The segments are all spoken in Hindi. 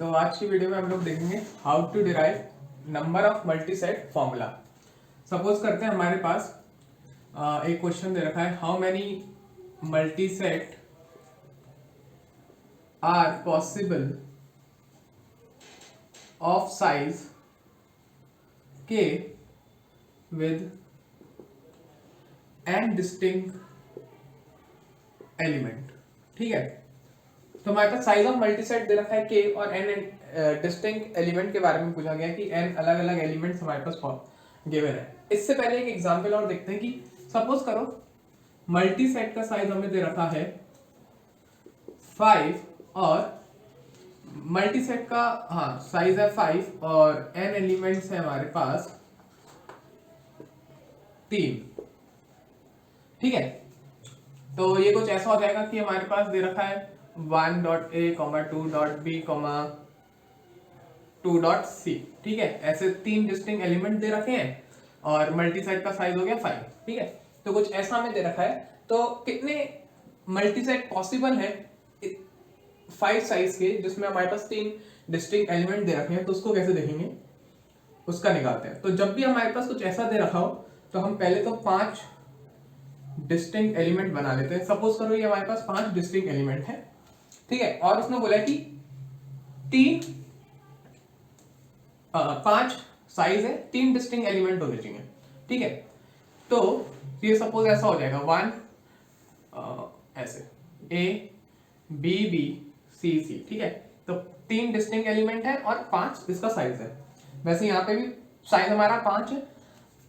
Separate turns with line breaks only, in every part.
तो आज की वीडियो में हम लोग देखेंगे how to derive number of multiset formula. Suppose करते हैं हमारे पास एक क्वेश्चन दे रखा है, how many multiset are possible of size K with N distinct element. ठीक है, तो हमारे पास साइज ऑफ मल्टीसेट दे रखा है के और एन डिस्टिंक्ट एलिमेंट के बारे में पूछा गया है कि एन अलग अलग एलिमेंट्स हमारे पास गिवन है। इससे पहले एक एग्जांपल और देखते हैं कि सपोज करो मल्टीसेट का साइज हमें दे रखा है 5 और मल्टीसेट का साइज है 5 और एन एलिमेंट्स है हमारे पास 3। ठीक है, तो ये कुछ ऐसा हो जाएगा कि हमारे पास दे रखा है 1.a, 2.b, 2.c। ठीक है, ऐसे 3 डिस्टिंक्ट एलिमेंट दे रखे हैं और मल्टीसेट का साइज हो गया 5। ठीक है, तो कुछ ऐसा हमें दे रखा है। तो कितने मल्टीसेट पॉसिबल है 5 साइज के जिसमें हमारे पास 3 डिस्टिंक्ट एलिमेंट दे रखे हैं, तो उसको कैसे देखेंगे, उसका निकालते हैं। तो जब भी हमारे पास कुछ ऐसा दे रखा हो तो हम पहले तो 5 डिस्टिंक्ट एलिमेंट बना लेते हैं। सपोज करो ये हमारे पास 5 डिस्टिंक्ट एलिमेंट है। ठीक है, और उसने बोला कि 5 साइज है, 3 डिस्टिंक्ट एलिमेंट होने चाहिए। ठीक है, तो ये सपोज ऐसा हो जाएगा 1 ऐसे A B B C C। ठीक है, तो 3 डिस्टिंक्ट एलिमेंट है और 5 इसका साइज है। वैसे यहाँ पे भी साइज हमारा 5 है।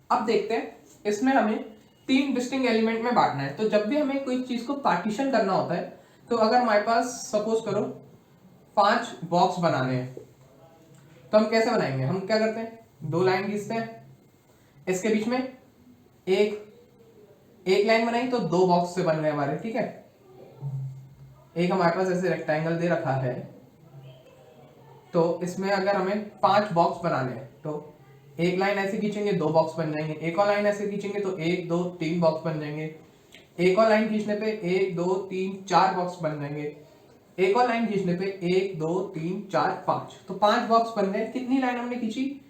अब देखते हैं इसमें हमें 3 डिस्टिंक्ट एलिमेंट में बांटना है। तो जब भी हमें कोई चीज को पार्टीशन करना होता है, तो अगर हमारे पास सपोज करो 5 बॉक्स बनाने हैं, तो हम कैसे बनाएंगे, हम क्या करते हैं 2 लाइन खींचते हैं, इसके बीच में एक लाइन बनाई तो 2 बॉक्स से बन गए हमारे। ठीक है, एक हमारे पास ऐसे रेक्टेंगल दे रखा है, तो इसमें अगर हमें 5 बॉक्स बनाने हैं तो एक लाइन ऐसे खींचेंगे 2 बॉक्स बन जाएंगे, एक और लाइन ऐसे खींचेंगे तो 1 2 3 बॉक्स बन जाएंगे, एक और लाइन खींचने पे 1 2 3 4 बॉक्स बन जाएंगे, एक और लाइन खींचने पे 1 2 3 4 5, तो 5 बॉक्स बन गए। कितनी लाइन हमने खींची,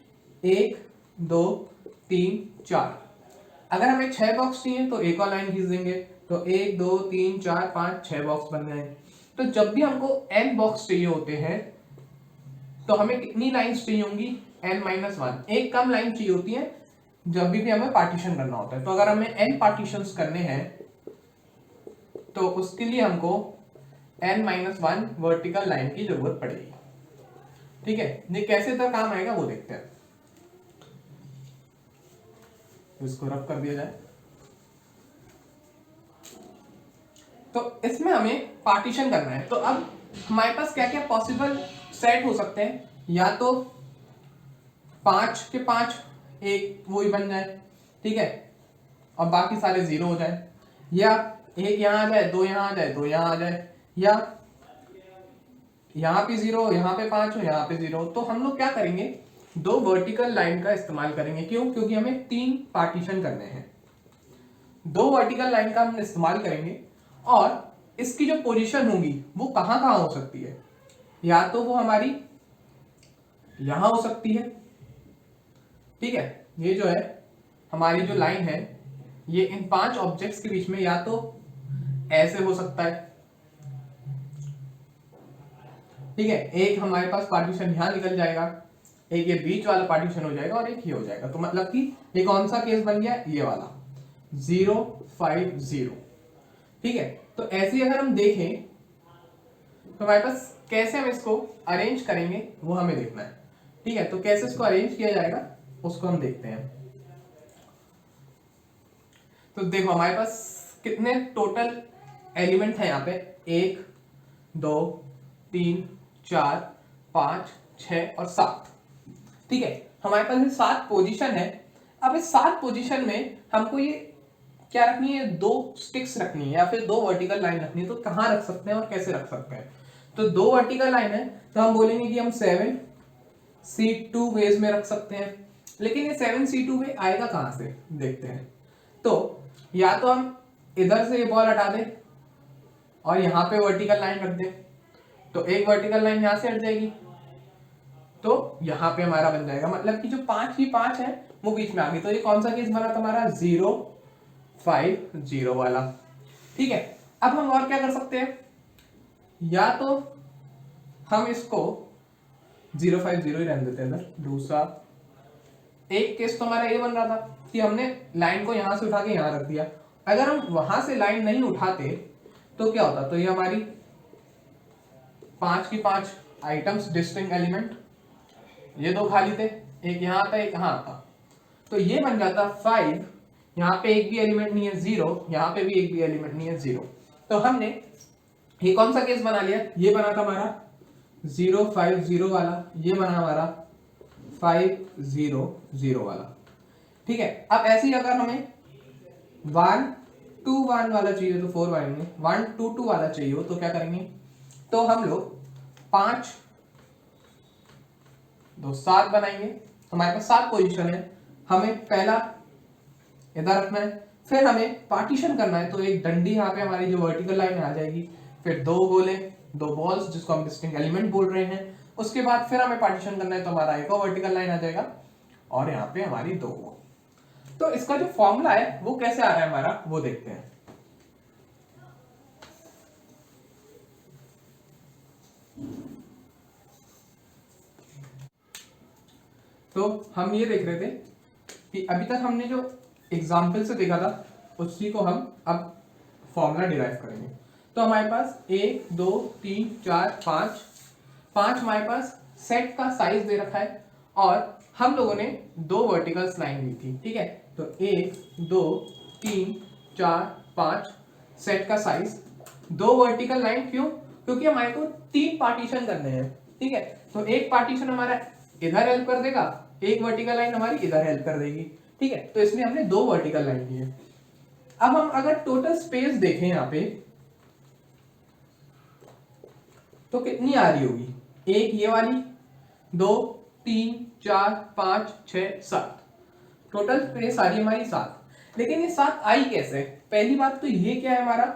1 2 3 4। अगर हमें 6 बॉक्स चाहिए तो एक और लाइन खींच देंगे, तो 1 2 3 4 5 6 बॉक्स बन गए। तो जब भी हमको n बॉक्स चाहिए होते हैं तो हमें कितनी लाइंस चाहिए होंगी, n-1, एक कम लाइन चाहिए होती है जब भी हमें पार्टीशन करना होता है। तो अगर हमें n पार्टीशंस करने हैं तो उसके लिए हमको n-1 वर्टिकल लाइन की जरूरत पड़ेगी। ठीक है, ये कैसे तक काम आएगा वो देखते हैं। इसको रफ कर दिया जाए तो इसमें हमें पार्टीशन करना है। तो अब हमारे पास क्या क्या पॉसिबल सेट हो सकते हैं, या तो 5 के 5 एक वो ही बन जाए, ठीक है, और बाकी सारे 0 हो जाए, या एक यहाँ आ जाए 2 यहाँ आ जाए 2 यहाँ आ जाए, या यहाँ पे 0 यहाँ पे 5 हो यहाँ पे 0। तो हम लोग क्या करेंगे, 2 वर्टिकल लाइन का इस्तेमाल करेंगे। क्यों, क्योंकि हमें 3 पार्टीशन करने हैं। 2 वर्टिकल लाइन का हम इस्तेमाल करेंगे और इसकी जो पोजीशन होगी वो कहां कहां हो सकती है, या तो वो हमारी यहां हो सकती है। ठीक है, ये जो है हमारी जो लाइन है ये इन 5 ऑब्जेक्ट्स के बीच में या तो ऐसे हो सकता है। ठीक है, एक हमारे पास पार्टीशन यहां निकल जाएगा, एक ये बीच वाला पार्टीशन हो जाएगा और एक ये हो जाएगा। तो मतलब कि ये कौन सा केस बन गया, ये वाला 0 5 0। ठीक है, तो ऐसे अगर हम देखें तो हमारे पास कैसे हम इसको अरेंज करेंगे वो हमें देखना है। ठीक है, तो कैसे इसको अरेंज किया जाएगा उसको हम देखते हैं। तो देखो हमारे पास कितने टोटल एलिमेंट है यहाँ पे, 1 2 3 4 5 6 और 7। ठीक है, हमारे पास ये 7 पोजीशन है। अब इस 7 पोजीशन में हमको ये क्या रखनी है, 2 स्टिक्स रखनी है या फिर 2 वर्टिकल लाइन रखनी है। तो कहां रख सकते हैं और कैसे रख सकते हैं, तो 2 वर्टिकल लाइन है तो हम बोलेंगे कि हम 7C2 वेज में रख सकते हैं। लेकिन ये 7C2 वे आएगा कहां से, देखते हैं। तो या तो हम इधर से ये बॉल हटा दें और यहां पे वर्टिकल लाइन रख दें, तो एक वर्टिकल लाइन यहां से हट जाएगी तो यहाँ पे हमारा बन जाएगा, मतलब कि जो 5 की 5 है वो बीच में आ गई। तो ये कौन सा केस बना तुम्हारा 0 5 0 वाला। ठीक है, अब हम और क्या कर सकते हैं, या तो हम इसको 0 5 0 ही रहने देते हैं इधर। दूसरा एक केस तो हमारा ये बन रहा था कि हमने लाइन को यहां से उठा के यहां रख दिया, अगर हम वहां से लाइन नहीं उठाते तो क्या होता, तो ये हमारी 5 की 5 आइटम्स डिस्टिंक्ट एलिमेंट, ये दो खाली थे, एक यहां आता एक यहां आता, तो ये बन जाता 5, यहाँ पे एक भी एलिमेंट नहीं है 0, यहाँ पे भी एक भी एलिमेंट नहीं है 0। तो हमने ये कौन सा केस बना लिया, ये बना था हमारा 0 5 0 वाला, ये बना हमारा 5 0 0 वाला। ठीक है, अब ऐसे ही अगर हमें 1 2 1 वाला चाहिए तो 4 बनाएंगे, 1 2 2 वाला चाहिए हो तो क्या करेंगे, तो हम लोग 5 2 7 बनाएंगे। हमारे पास 7 पोजीशन है, हमें पहला इधर रखना है, फिर हमें पार्टीशन करना है, तो एक डंडी यहाँ पे हमारी जो वर्टिकल लाइन आ जाएगी, फिर 2 गोले 2 बॉल्स जिसको हम डिस्टिंक्ट एलिमेंट बोल रहे हैं, उसके बाद फिर हमें पार्टीशन करना है तो हमारा एक और वर्टिकल लाइन आ जाएगा और यहाँ पे हमारी 2। तो इसका जो फॉर्मूला है वो कैसे आ रहा है हमारा, वो देखते हैं। तो हम ये देख रहे थे कि अभी तक हमने जो एग्जाम्पल से देखा था उसी को हम अब फॉर्मूला डिराइव करेंगे। तो हमारे पास 1 2 3 4 5 हमारे पास सेट का साइज दे रखा है और हम लोगों ने 2 वर्टिकल्स लाइन ली थी। ठीक है, तो 1 2 3 4 5 सेट का साइज, 2 वर्टिकल लाइन, क्यों, क्योंकि हमारे को 3 पार्टीशन करने हैं। ठीक है, तो एक पार्टीशन हमारा इधर हेल्प कर देगा, एक वर्टिकल लाइन हमारी इधर हेल्प कर देगी। ठीक है, तो इसमें हमने 2 वर्टिकल लाइन ली है। अब हम अगर टोटल स्पेस देखें यहाँ पे तो कितनी आ रही होगी, एक ये वाली, 2 3 4 5 6 7, टोटल स्पेस आ रही है हमारी 7। लेकिन ये 7 आई कैसे, पहली बात तो ये क्या है हमारा,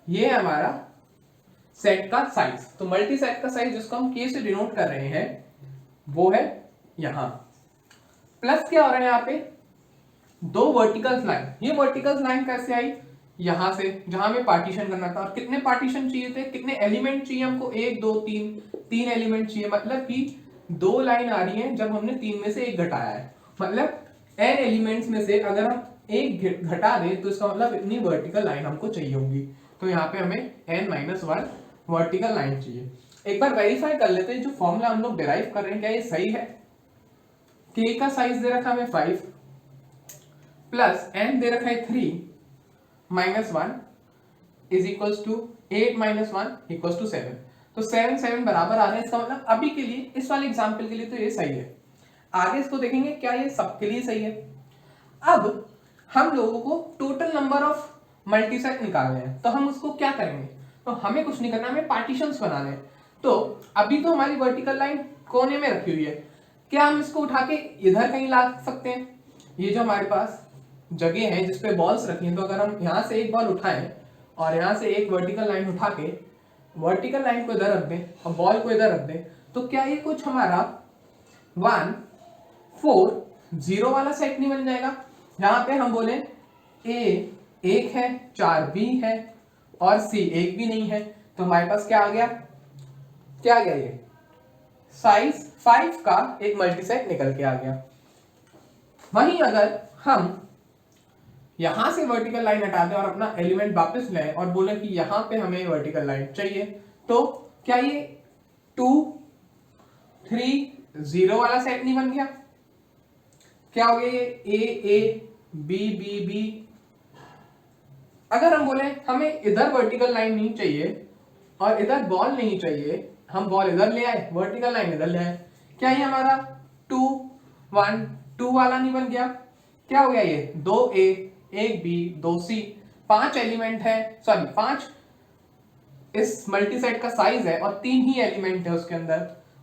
ये है हमारा सेट का साइज। तो मल्टी सेट का साइज जिसको हम के से डिनोट कर रहे हैं वो है यहां, प्लस क्या हो रहा है यहाँ पे 2 वर्टिकल लाइन। ये वर्टिकल लाइन कैसे आई, यहां से जहां हमें पार्टीशन करना था, और कितने पार्टीशन चाहिए थे, कितने एलिमेंट चाहिए हमको, 1 2 3 एलिमेंट चाहिए, मतलब कि 2 लाइन आ रही है जब हमने 3 में से एक घटाया है, मतलब n एलिमेंट्स में से अगर हम एक घटा दें तो इसका मतलब इतनी वर्टिकल लाइन हमको चाहिए होगी। तो यहाँ पे हमें n-1 वर्टिकल लाइन चाहिए। एक बार वेरीफाई कर लेते हैं जो फॉर्मूला हम लोग डिराइव कर रहे हैं क्या ये सही है। k का साइज दे रखा हमें 5 प्लस n दे रखा है 3 -1 is equals to 8 - 1 equals to 7। तो 7 7 बराबर आ रहे हैं, इसका मतलब अभी के लिए इस वाले एग्जाम्पल के लिए तो ये सही है। आगे इसको देखेंगे क्या ये सबके लिए सही है। अब हम लोगों को टोटल नंबर ऑफ मल्टीसेट निकालने हैं, तो हम उसको क्या करेंगे, तो हमें कुछ नहीं करना, हमें पार्टीशंस बनाने हैं। तो अभी तो हमारी वर्टिकल लाइन कोने में रखी हुई है, क्या हम इसको उठा के इधर कहीं ला सकते हैं, ये जो हमारे पास जगह है जिसपे बॉल्स रखी हैं, तो अगर हम यहाँ से एक बॉल उठाएं और यहाँ से एक वर्टिकल लाइन उठा के वर्टिकल लाइन को इधर रख दें और बॉल को इधर रख दें, तो क्या ये कुछ हमारा 1 4 0 वाला सेट नहीं बन जाएगा, जहां पे हम बोले A 1 है, 4 B है और C 1 भी नहीं है। तो हमारे पास क्या आ गया, क्या आ गया, ये साइज 5 का एक मल्टीसेट निकल के आ गया। वहीं अगर हम यहां से वर्टिकल लाइन हटा दें और अपना एलिमेंट वापस लें और बोले कि यहां पे हमें वर्टिकल लाइन चाहिए, तो क्या ये 2 3 0 वाला सेट नहीं बन गया, क्या हो गया ये A B B B। अगर हम बोले हमें इधर वर्टिकल लाइन नहीं चाहिए और इधर बॉल नहीं चाहिए, हम बॉल इधर ले आए वर्टिकल लाइन इधर ले आए, क्या ये हमारा 2 1 2 वाला नहीं बन गया, क्या हो गया ये 2A 1B 2C, 5 एलिमेंट है, सॉरी 5 इस मल्टीसेट का साइज है और 3 ही एलिमेंट है उसके अंदर।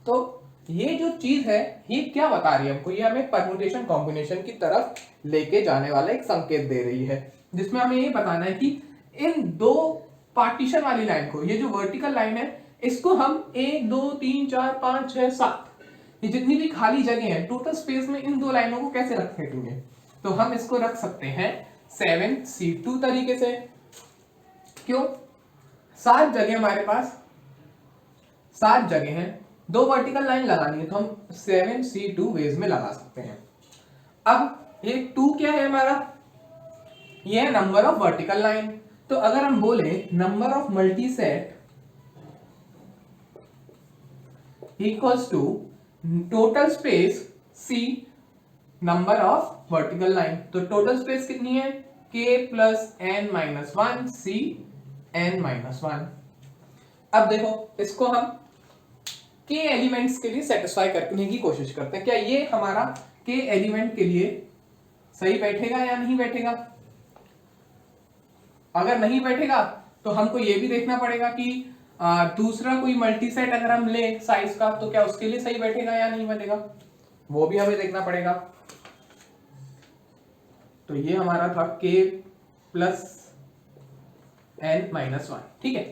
तो ये जो चीज है ये क्या बता रही है हमको, ये हमें परम्यूटेशन कॉम्बिनेशन की तरफ लेके जाने वाला एक संकेत दे रही है, जिसमें हमें ये बताना है कि इन 2 पार्टीशन वाली लाइन को, ये जो वर्टिकल लाइन है इसको हम 1 2 3 4 5 6 7 ये जितनी भी खाली जगह है टोटल स्पेस में इन दो लाइनों को कैसे रख सकेंगे, तो हम इसको रख सकते हैं 7C2 तरीके से। क्यों? 7 जगह हमारे पास, 7 जगह हैं, 2 वर्टिकल लाइन लगानी है तो हम 7C2 वेज में लगा सकते हैं। अब ये 2 क्या है हमारा, ये है नंबर ऑफ वर्टिकल लाइन। तो अगर हम बोले number of multi set equals to total space C number of vertical line, तो टोटल स्पेस कितनी है K plus n minus 1 C n minus 1। अब देखो इसको हम K एलिमेंट्स के लिए सेटिस्फाई करने की कोशिश करते हैं, क्या ये हमारा K एलिमेंट के लिए सही बैठेगा या नहीं बैठेगा। अगर नहीं बैठेगा तो हमको ये भी देखना पड़ेगा कि दूसरा कोई मल्टी सेट अगर हम ले साइज का तो क्या उसके लिए सही बैठेगा या नहीं बैठेगा, वो भी हमें देखना पड़ेगा। तो ये हमारा था K प्लस n माइनस 1, ठीक है।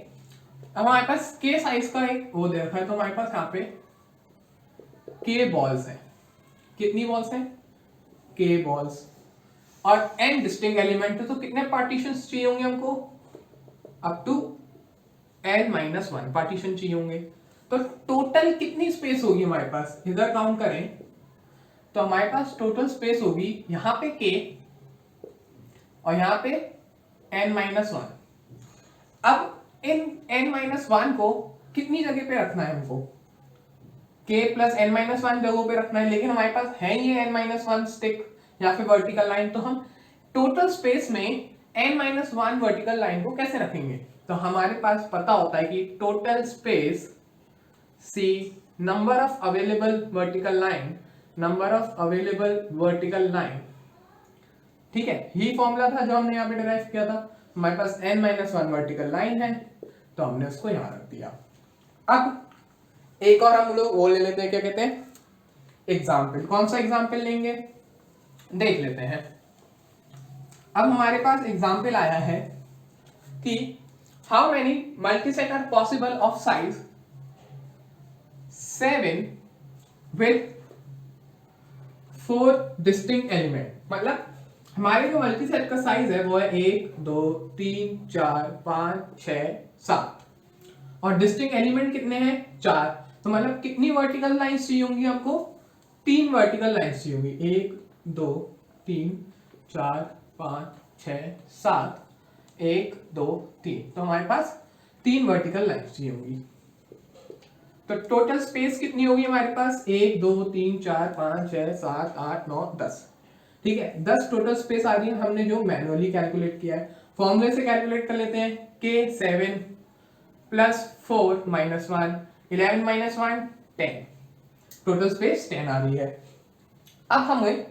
अब हमारे पास K साइज का एक वो दे रखा है, तो हमारे पास यहाँ पे K बॉल्स है। कितनी बॉल्स हैं? K बॉल्स, और n डिस्टिंक्ट एलिमेंट है, तो कितने पार्टीशंस चाहिए होंगे हमको, up to n minus 1 partition चाहिए होंगे। तो टोटल कितनी स्पेस होगी हमारे पास, इधर काउंट करें तो हमारे पास टोटल स्पेस होगी यहां पे K और यहां पे n माइनस 1। अब इन n माइनस 1 को कितनी जगह पे रखना है हमको, K प्लस n माइनस 1 जगहों पे रखना है, लेकिन हमारे पास है ये n माइनस 1 स्टिक या फिर वर्टिकल लाइन, तो हम टोटल स्पेस में n माइनस 1 वर्टिकल लाइन को कैसे रखेंगे। तो हमारे पास पता होता है कि total space C number of available vertical line, number of available vertical line, ठीक है। यही फॉर्मूला था जो हमने यहाँ पे डिराइव किया था। हमारे पास n माइनस 1 वर्टिकल लाइन है तो हमने उसको यहां रख दिया। अब एक और हम लोग वो ले लेते हैं, क्या कहते हैं, एग्जाम्पल। कौन सा एग्जाम्पल लेंगे, देख लेते हैं। अब हमारे पास एग्जाम्पल आया है कि how many multiset are possible of size 7 with 4 distinct element. मतलब हमारे जो मल्टीसेट का साइज है वो है 1 2 3 4 5 6 7 और डिस्टिंक्ट एलिमेंट कितने हैं 4। तो मतलब कितनी वर्टिकल लाइंस चाहिए होंगी हमको, 3 वर्टिकल लाइंस चाहिए होंगी, 1 2 3 4 5 6 7, 1 2 3, तो हमारे पास 3 वर्टिकल लाइंस चाहिए होंगी। तो टोटल स्पेस कितनी होगी हमारे पास, 1 2 3 4 5 6 7 8 9 10, ठीक है। 10 टोटल स्पेस आ रही है, हमने जो मैनुअली कैलकुलेट किया है। फॉर्मूले से कैलकुलेट कर लेते हैं, K 7 plus 4 minus 1 11 minus 1 10, total space 10 आ रही है। अब हमें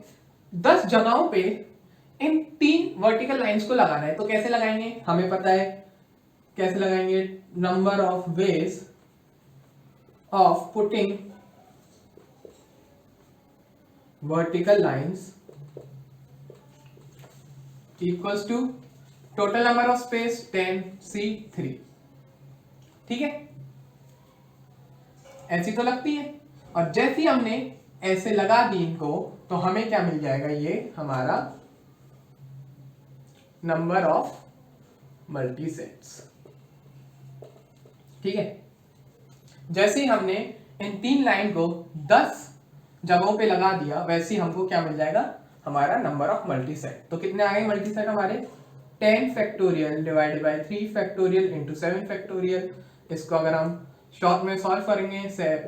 10 जगहों पे इन 3 वर्टिकल लाइंस को लगाना है, तो कैसे लगाएंगे, हमें पता है कैसे लगाएंगे, number of ways of putting vertical lines equals to total number of space 10C3, ठीक है। ऐसी तो लगती है, और जैसे ही हमने ऐसे लगा दी इनको तो हमें क्या मिल जाएगा, ये हमारा नंबर ऑफ मल्टीसेट्स, ठीक है। जैसे ही हमने इन 3 लाइन को 10 जगहों पे लगा दिया वैसे ही हमको क्या मिल जाएगा, हमारा नंबर ऑफ मल्टीसेट। तो कितने आ गए मल्टीसेट हमारे, 10 factorial divided by 3 factorial into 7 factorial. इसको अगर हम शॉर्ट में सॉल्व करेंगे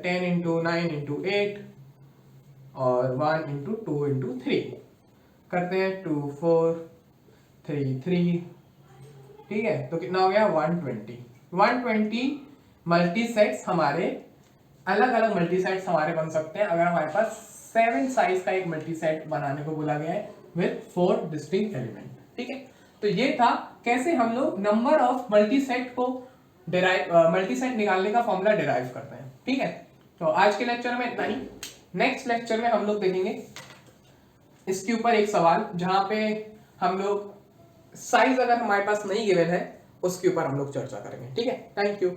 10 इंटू 9 इंटू 8 और 1 इंटू 2 इंटू 3 करते हैं, 2 4 3 3, ठीक है। तो कितना हो गया 120 मल्टीसेट्स हमारे, अलग अलग मल्टीसेट्स हमारे बन सकते हैं अगर हमारे पास 7 साइज का एक मल्टीसेट बनाने को बोला गया है विद 4 डिस्टिंक्ट एलिमेंट, ठीक है। तो ये था कैसे हम लोग नंबर ऑफ मल्टीसेट को मल्टीसेट निकालने का फॉर्मूला डिराइव करते हैं, ठीक है। तो आज के लेक्चर में इतना ही। नेक्स्ट लेक्चर में हम लोग देखेंगे इसके ऊपर एक सवाल जहां पे हम लोग साइज अगर हमारे पास नहीं गिवन है उसके ऊपर हम लोग चर्चा करेंगे, ठीक है। Thank you.